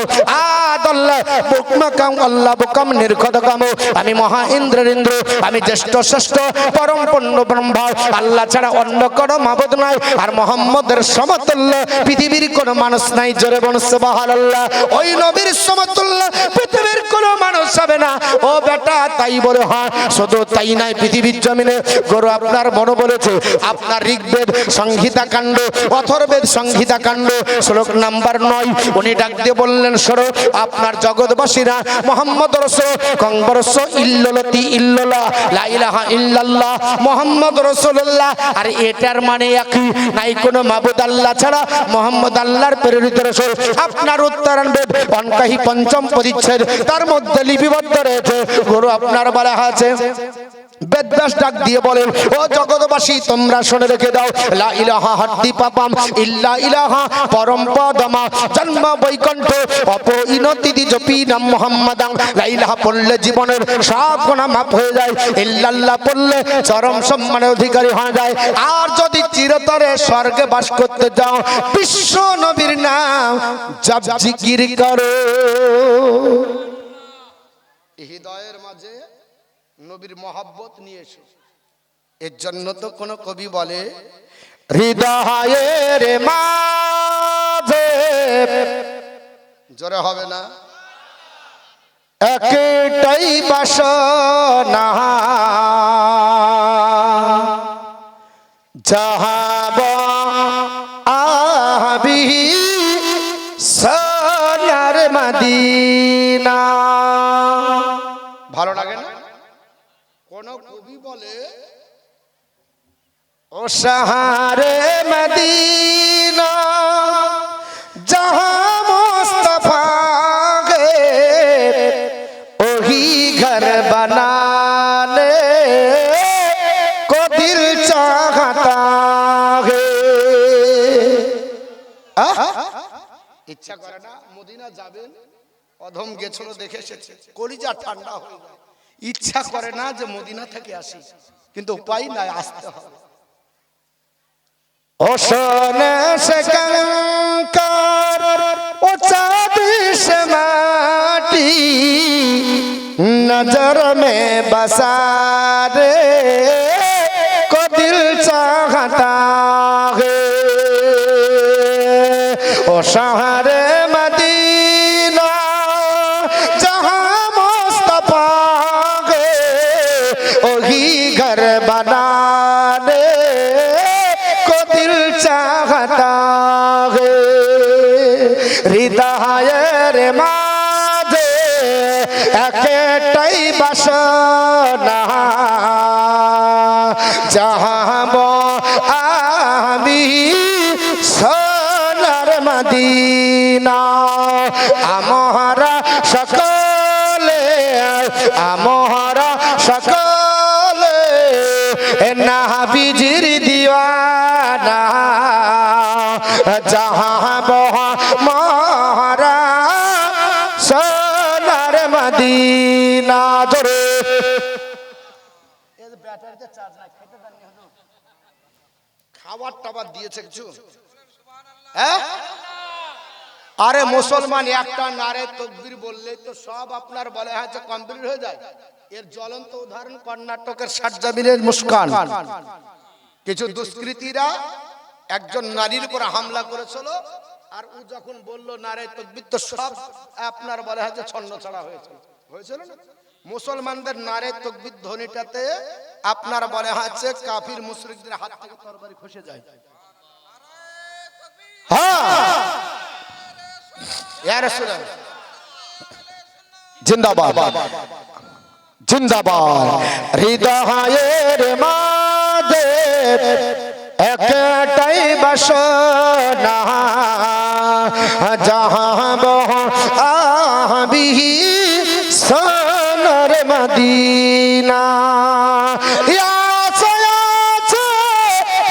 আদ আল্লাহ বুকমাকাম আল্লাহ বুকাম নির্খদকাম, আমি মহা ইন্দ্রেন্দ্র, আমি জ্যেষ্ঠ শ্রেষ্ঠ পরম পূর্ণ ব্রহ্মা, আল্লাহ ছাড়া অন্য কোনো মাবুদ নাই, আর মুহাম্মদের সমতুল্য পৃথিবীর কোনো মানুষ নাই। জোরে বলুন সুবহানাল্লাহ। ওই নবীর সমতুল্য পৃথিবীর কোনো মানুষ হবে না। ও বেটা তাই বলে হয়, শুধু তাই নাই, পৃথিবীর জমিনে গরু আপনার মনে বলেছে, আপনার ঋগ্বেদ সংহিতা কাণ্ড, অথর্বেদ সংহিতা কাণ্ড শ্লোক নাম্বার 9 উনি ডাক দিয়ে বললেন, সরো আপনার জগৎবাসীরা মুহাম্মদ রাসূল কংবরস ইল্লাল্লাতি ইল্লাল্লাহ লা ইলাহা ইল্লাল্লাহ মুহাম্মদ রাসূলুল্লাহ। আর এটার মানে একই, নাই কোনো মাবুদ আল্লাহ ছাড়া, মুহাম্মদ আল্লাহর প্রেরিত রাসূল। আপনার উত্তরণ বেদ অনকাহি 5ম পরিচ্ছেদ, তার মধ্যে লিপিবদ্ধ রয়েছে। গুরু আপনার বলা আছে, বেদব্যাস ডাক দিয়ে বলেন, ও জগৎবাসী তোমরা শুনে রেখে দাও, লা ইলাহা হাত্তি পাপাম ইল্লা ইলাহা পরম পদমা জন্ম বৈকুণ্ঠ অপইনতি জপি নাম মুহাম্মাদান। লা ইলাহা পড়লে জীবনের সব গুনাহ মাফ হয়ে যায়, ইল্লাল্লাহ পড়লে চরম সম্মানের অধিকারী হয়ে যায়। আর যদি চিরতরে স্বর্গে বাস করতে যাও, বিশ্ব নবীর নাম জপ জিকির করো। হৃদয়ের মাঝে নবীর মহব্বত নিয়ে এসো। এর জন্য তো কোন কবি বলে, হৃদয়ের মাঝে, জোরে হবে না, একটাই বাসনা, যাহাব আবি সোনার মদিনা। ভালো লাগে না? কোন কবি বলে, ও শহরে মদিনা जहां मुस्तफा गए वही घर बनाने को दिल चाहता है। ইচ্ছা করে না মদিনা যাবেন, অধম গেছিল দেখে এসেছে, কলিজা ঠান্ডা হয়ে যায়, ইচ্ছা করে না যে মদিনা থেকে আসি, কিন্তু উপায় নাই, আসতে হবে। ও সোনে সে কঙ্কার ও চাঁদি সে মাটি नजर में बसा रे को दिल चाहता है ओ शहर मदीना जहाँ मुस्तफा है वही घर बनाने को दिल चाहता है हृदय रे একটাই বাসনা যাহাব আমি সোনার মদিনা আমরা সকলে নবীজির দিওয়ানা যাহাব মহারা মদিনা ধরে খাবার টাবার দিয়েছে কিছু, হ্যাঁ? আরে মুসলমান একটা নারে তাকবীর বললে তো সব আপনার বলে হ্যাঁ কমপ্লিট হয়ে যায়। এর জ্বলন্ত উদাহরণ কর্ণাটকের সাতজাবিনের মুস্কান। কিছু দুষ্কৃতীরা একজন নারীর উপর হামলা করেছিল, আর ও যখন বললো নারে তাকবীর তো সব আপনার বলে হয় যে ছন্ন ছাড়া হয়েছিল না। মুসলমানদের নারে তাকবীর ধ্বনিটাতে আপনার বলে হচ্ছে কাফির মুশরিকদের হাত থেকে তরবারি খসে যায়। হ্যাঁ ইয়া রাসূলুল্লাহ জিন্দাবাদ জিন্দাবাদ। হৃদয়ের মাঝে একটাই বাসনা যাহাব আমি সোনার মদিনা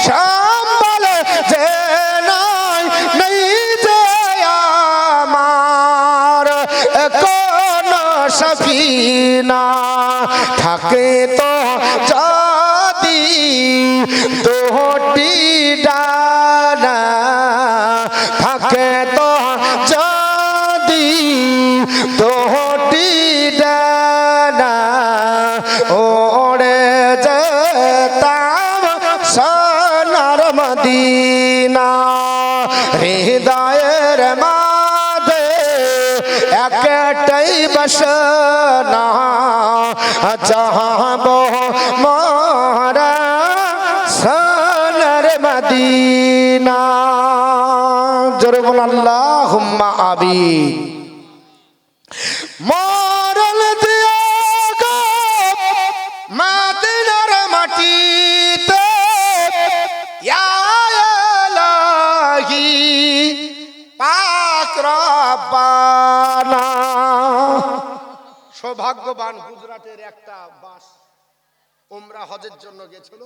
সম্বল যে নাই যে আমার কোন সফিনা থাকে তো যদি দুটি ডানা থাকে তো যদি দুটি ডানা ওড়ে যেতাম সোনার মদিনা হৃদয়ের মাঝে একটাই বাসনা চাহব মোরা সোনার মদিনা। জোরে বল আল্লাহুম্মা আমিন। মরল দিয়া গো মদিনার মাটিতে ইয়া ইলাহি পাক রব্বানা। সৌভাগ্যবান গুজরাটের একটা বাস উমরা হজের জন্য গেছিল,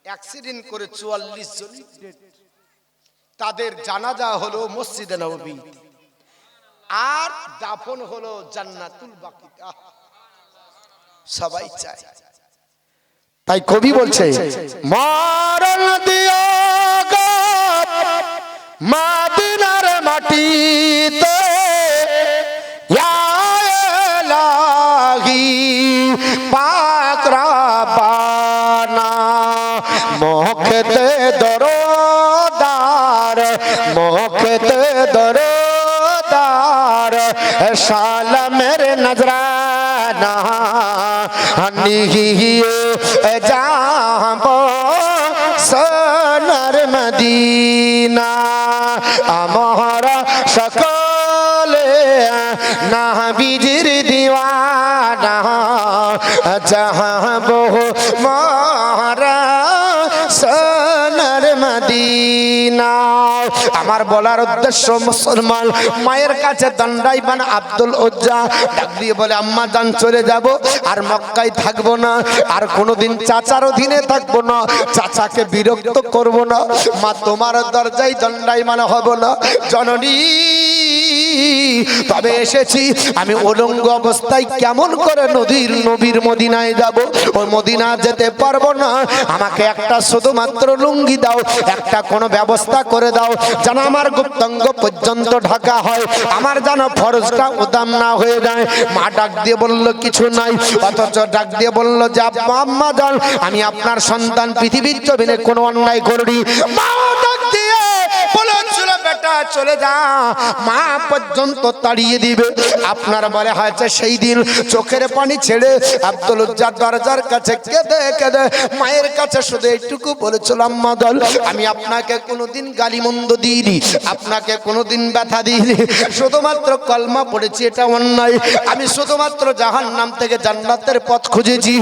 অ্যাক্সিডেন্ট করে 44 জন তাদের জানাজা হলো মসজিদে নববী, আর দাফন হলো জান্নাতুল বাকিতে। সবাই চায়, তাই কবি বলছে মরণ দিও গো মদিনার মাটিতে ইয়া ইলাহি পাক রব্বানা। মুখতে দরদার মুখতে দরদার সালামের নজরানা নিয়ে যাব সোনার মদিনা। আমরা সকলে নবীজির দিওয়ানা যাব মোরা সোনার মদিনা। দাও। আমার বলার উদ্দেশ্য মুসলমান মায়ের কাছে দণ্ডায়মান আব্দুল উজ্জা ডাক দিয়ে বলে, আম্মা জান চলে যাব, আর মক্কায় থাকবো না, আর কোনোদিন চাচার অধীনে থাকবো না, চাচাকে বিরক্ত করব না, মা তোমার দরজায় দণ্ডায়মান হব না জননী। তবে এসেছি আমি উলঙ্গ অবস্থায় কেমন করে নবীর মদিনায় যাব? ওই মদিনা যেতে পারবো না, আমাকে একটা শুধুমাত্র লুঙ্গি দাও, একটা কোনো ব্যবস্থা করে দাও যেন আমার গুপ্তাঙ্গ পর্যন্ত ঢাকা হয়, আমার যেন ফরজটা উদাম না হয়ে যায়। মা ডাক দিয়ে বলল কিছু নাই, অথচ ডাক দিয়ে বলল যে আম্মা জান আমি আপনার সন্তান, পৃথিবীর জমিনে কোনো অন্যায় করিনি। মা ডাক দিয়ে বলেছিল বেটা চলে যা, মা পর্যন্ত তাড়িয়ে দিবে। আপনার বলে হয়েছে সেই দিন চোখের পানি ছেড়ে আব্দুল উজ্জার দরজার কাছে কেঁদে কেঁদে মায়ের কাছে শুধু এইটুকু বলেছিল, আম্মা জান আমি আপনাকে কোনোদিন গালিমন্দ দিইনি, আপনাকে কোনোদিন ব্যথা দিইনি, শুধুমাত্র কলমা পড়েছি, এটা অন্যায়। আমি শুধুমাত্র জাহান্নাম থেকে জান্নাতের পথ খুঁজেছি,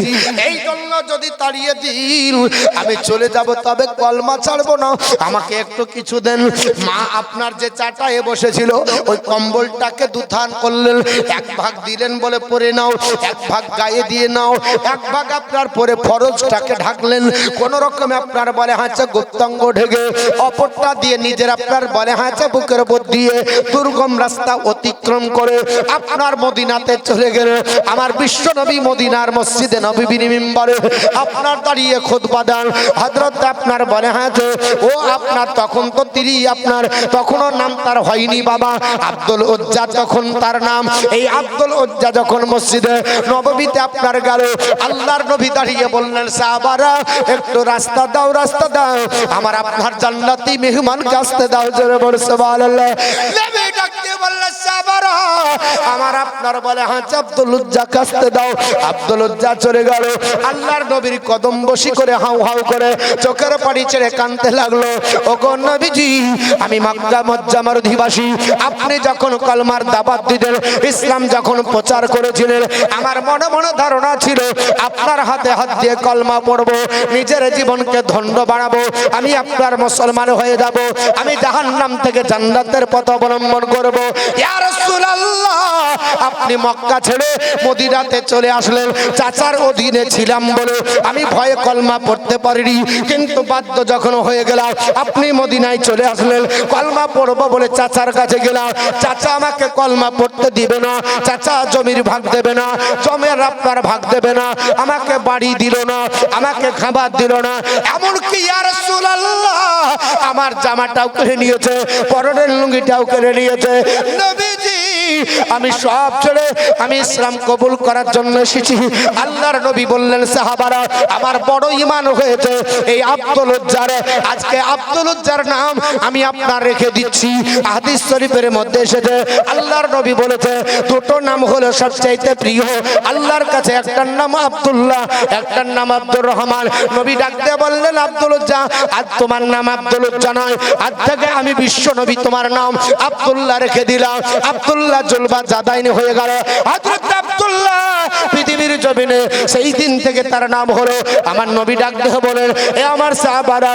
এই জন্য যদি তাড়িয়ে দিন আমি চলে যাব, তবে কলমা ছাড়বো না, আমাকে একটু কিছু দেন। মা আপনার যে চাটায় বসেছিল ওই কম্বলটাকে দুথান করলেন, এক ভাগ দিলেন বলে পরে নাও, এক ভাগ গায়ে দিয়ে নাও, এক ভাগ আপনার পরে ফরজটাকে ঢাকলেন, কোন রকমে আপনার বলে হাঁচা গুপ্তাঙ্গ ঢেকে, অপরটা দিয়ে নিজের আপনার বলে হাঁচা বুকের উপর দিয়ে দুর্গম রাস্তা অতিক্রম করে আপনার মদিনাতে চলে গেলে আমার বিশ্ব নবী মদিনার মসজিদে নববীর মিম্বরে আপনার দাঁড়িয়ে খুতবা দেন। হযরত আপনার বলে হাঁচে ও আপনার তখন তো তিনি আপনার তখনও নাম তার হয়নি বাবা, আব্দুল উজ্জা তখন তার নাম। এই আব্দুল উজ্জা যখন মসজিদে নববীতে আপনার গেল, আল্লাহর নবী দাঁড়িয়ে বললেন সাহাবারা একটু রাস্তা দাও, রাস্তা দাও, আমার আপনার জান্নাতি মেহমানকে আসতে দাও। জোরে বল সুবহানাল্লাহ। নবী ডাকতে বললেন সাহাবারা আমার আপনার বলে হ্যাঁ আব্দুল উজ্জা আসতে দাও। আব্দুল উজ্জা চলে গেল, আল্লাহর নবীর কদম বসি করে হাউ হাউ করে চোখের পানি ছেড়ে কাঁদতে লাগলো, ওগো নবীজি আমি মক্কা মুআজ্জামার অধিবাসী, আপনি যখন কলমার দাওয়াত দিলেন, ইসলাম যখন প্রচার করেছিলেন, আমার মনে মনে ধারণা ছিল আপনার হাতে হাত দিয়ে কলমা পড়বো, নিজের জীবনকে ধন্য বাড়াবো, আমি আপনার মুসলমান হয়ে যাব, আমি জাহান্নাম থেকে জান্নাতের পথ অবলম্বন করব। ইয়া রাসূলুল্লাহ আপনি মক্কা ছেড়ে মদিনাতে চলে আসলেন, চাচার অধীনে ছিলাম বলে আমি ভয়ে কলমা পড়তে পারিনি, কিন্তু বাধ্য যখন হয়ে গেলাম আপনি মদিনায় চলে আসলেন, কলমা পড়বো বলে চাচার কাছে গেলাম, চাচা আমাকে কলমা পড়তে দিবে না, চাচা জমির ভাগ দেবে না, জমের আপনার ভাগ দেবে না, আমাকে বাড়ি দিল না, আমাকে খাবার দিল না, এমনকি ইয়া রাসূলুল্লাহ আমার জামাটাও কেড়ে নিয়েছে, পরনের লুঙ্গিটাও কেড়ে নিয়েছে। নবীজি আমি সব ছেড়ে আমি ইসলাম কবুল করার জন্য এসেছি। আল্লাহর নবী বললেন সাহাবারা আমার বড় ঈমান হয়েছে এই আব্দুল উজ্জার, আজকে আব্দুল উজ্জার নাম আমি আপনার রেখে দিচ্ছি। হাদিস শরীফের মধ্যে এসেছে আল্লাহর নবী বলেছে দুটো নাম হলো সবচাইতে প্রিয় আল্লাহর কাছে, একটার নাম আব্দুল্লাহ, একটার নাম আব্দুর রহমান। নবী ডাকতে বললেন আব্দুল উজ্জা আজ তোমার নাম আব্দুল উজ্জা নয়, আজ থেকে আমি বিশ্ব নবী তোমার নাম আব্দুল্লাহ রেখে দিলাম। আব্দুল্লাহ জুলবা জাদাইনি হয়ে গেল। হযরত আব্দুল্লাহ পৃথিবীর জমিনে সেই দিন থেকে তার নাম হলো, আমার নবী ডাকতে বলেন এ আমার সাহাবারা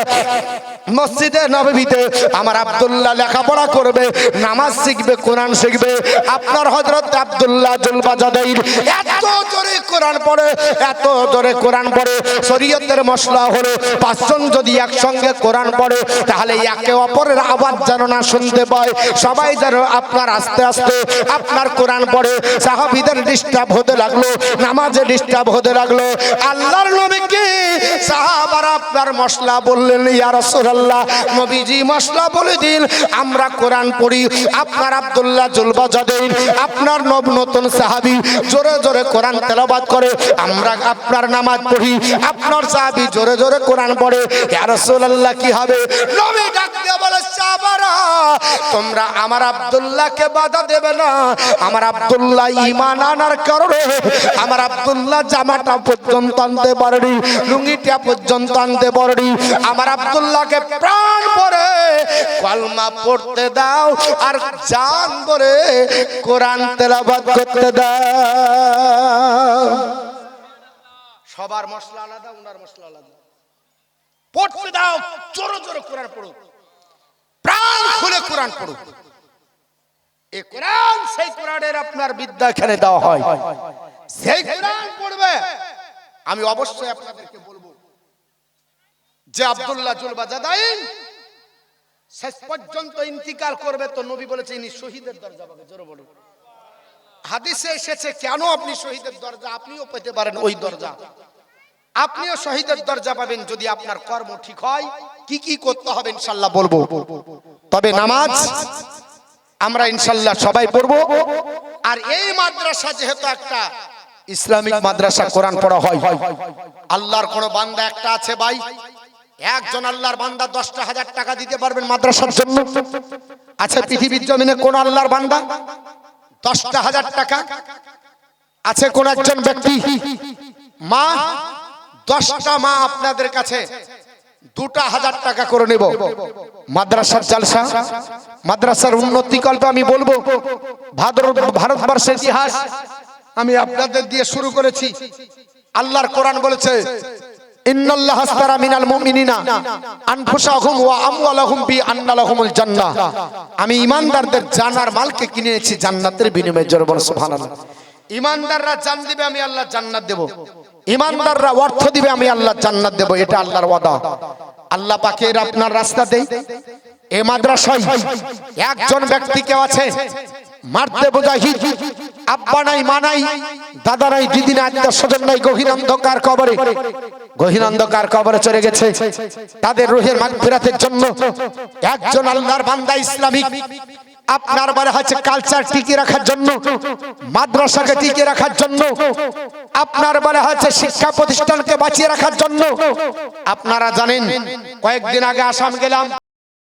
মসজিদে নববীতে আমার আব্দুল্লাহ লেখাপড়া করবে, নামাজ শিখবে, কোরআন শিখবে। আপনার হযরত আব্দুল্লাহ জুলবা জাদাইর এত জোরে কোরআন পড়ে, এত জোরে কোরআন পড়ে, শরীয়তের মশলা হলো পাঁচজন যদি একসঙ্গে কোরআন পড়ে তাহলে একে অপরের আওয়াজ যেন না শুনতে পায়, সবাই যেন আপনার আস্তে আস্তে আপনার কোরআন পড়ে। সাহাবীদের ডিস্টার্ব হতে লাগলো, নামাজে ডিস্টার্ব হতে লাগলো। আল্লাহর নবীকে সাহাবারা আপনার মশলা বললেন ইয়া রাসূলুল্লাহ, নবীজি মশলা বলে দিন, আমরা কোরআন পড়ি। আপনার আব্দুল্লাহ জুলবা জাদাইর আপনার নতুন সাহাবী জোরে জোরে কোরআন তেলাওয়াত করে, আমরা আপনার নামাজ পড়ি, আপনার সাহাবী জোরে জোরে কোরআন পড়ে, ইয়া রাসূলুল্লাহ কি হবে? নবী ডাক দিয়ে বলে সাহাবারা তোমরা আমার আব্দুল্লাহকে বাধা দেবে না, আমার আব্দুল্লাহ ঈমান আনার কারণে আমার আব্দুল্লাহ জামাটা পর্যন্ত আনতে পারেনি, লুঙ্গিটা পর্যন্ত আনতে পারেনি, আমার আব্দুল্লাহকে প্রাণ ভরে কলমা পড়তে দাও আর জান ভরে কোরআন তেলাওয়াত করতে দাও। সবার মশলা আলাদা, উনার মশলা আলাদা। পড়তে দাও, জোরে জোরে কোরআন পড়ো, প্রাণ খুলে কোরআন পড়ুক। এই কোরআন সেই কোরআনের আপনার বিদ্যা এখানে দেওয়া হয়, সেই কোরআন পড়বে। আমি অবশ্যই আপনাদেরকে বলবো যে আব্দুল্লাহ জুলবাজাদাইন শেষ পর্যন্ত ইন্তিকাল করবে, তো নবী বলেছে ইনি শহীদের দরজা পাবে। জোরে বলুন। হাদিসে এসেছে কেন আপনি শহীদের দরজা, আপনিও পেতে পারেন ওই দরজা, আপনিও শহীদের দরজা পাবেন যদি আপনার কর্ম ঠিক হয়। কি কি করতে হবে ইনশাআল্লাহ বলবো। তবে নামাজ আমরা ইনশাআল্লাহ সবাই পড়বো। আর এই মাদ্রাসা যেহেতু একটা ইসলামিক মাদ্রাসা, কোরআন পড়া হয়। আল্লাহর কোন বান্দা একটা আছে ভাই, একজন আল্লাহর বান্দা 10,000 টাকা দিতে পারবেন মাদ্রাসার জন্য? আছে পৃথিবীর জমিনে কোন আল্লাহর বান্দা 10,000 টাকা? আছে কোন একজন ব্যক্তি? মা 10টা মা আপনাদের কাছে 2,000 টাকা করে নেব। মাদ্রাসার জালসা, মাদ্রাসার উন্নতি কল্পে আমি বলবো ভারতবর্ষের ইতিহাস আমি আপনাদের দিয়ে শুরু করেছি। আল্লাহর কোরআন বলেছে ইন্নাল্লাহা আশতারা মিনাল মুমিনিনা আনফুসাহুম ওয়া আমওয়ালাহুম বিআন্না লাহুমুল জান্নাহ। আমি ঈমানদারদের জান আর মালকে কিনেছি জান্নাতের বিনিময়ে। জোরে বলো সুবহানাল্লাহ। ঈমানদাররা জান দিবে, আমি আল্লাহ জান্নাত দেব। ঈমানদাররা অর্থ দিবে, আমি আল্লাহ জান্নাত দেব। এটা আল্লাহর ওয়াদা। আল্লাহ পাকের আপনার রাস্তা দেই। এই মাদ্রাসায় একজন ব্যক্তি কেউ আছে মারতে মুজাহিদ, আব্বা নাই, মা নাই, দাদা নাই, দিদি নাই, আত্মীয় স্বজন নাই, গহীন অন্ধকার কবরে চলে গেছে। তাদের রুহের মাগফিরাতের জন্য একজন আল্লাহর বান্দা ইসলামিক আপনার বলা হচ্ছে কালচার টিকিয়ে রাখার জন্য, মাদ্রাসাকে টিকিয়ে রাখার জন্য, আপনার বলা হচ্ছে শিক্ষা প্রতিষ্ঠানকে বাঁচিয়ে রাখার জন্য। আপনারা জানেন কয়েকদিন আগে আসাম গেলাম।